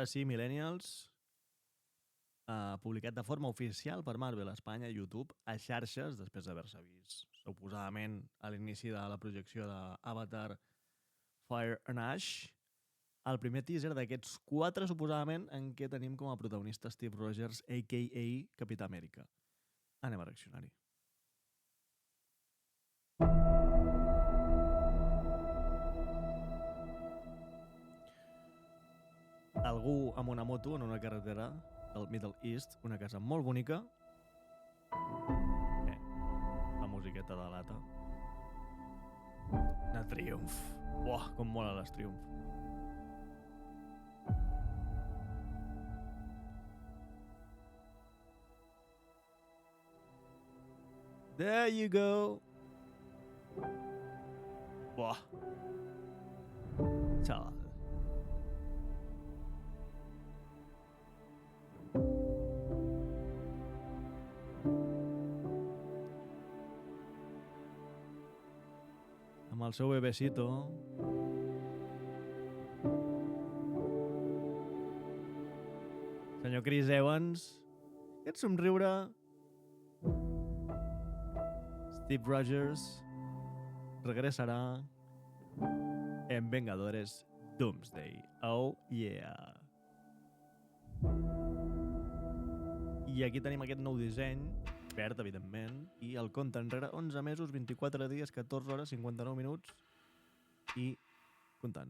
Ara sí, Millennials, publicat de forma oficial per Marvel a Espanya, YouTube, a xarxes, després d'haver-se vist suposadament a l'inici de la projecció d'Avatar Fire and Ash, el primer teaser d'aquests 4, suposadament, en què tenim com a protagonista Steve Rogers, a.k.a. Capità Amèrica. Anem a reaccionar-hi. Algú amb una moto en una carretera del Middle East, una casa molt bonica. La musiqueta de l'ata. De Triumph. Uah, com mola les Triumph. There you go. Buah. Chaval. Amb el seu bebecito. Senyor Chris Evans. Aquest somriure. Steve Rogers regresarà en Vengadores Doomsday. Oh, yeah. I aquí tenim aquest nou disseny, verd, evidentment, i el compte enrere 11 mesos, 24 dies, 14 hores, 59 minuts i comptant.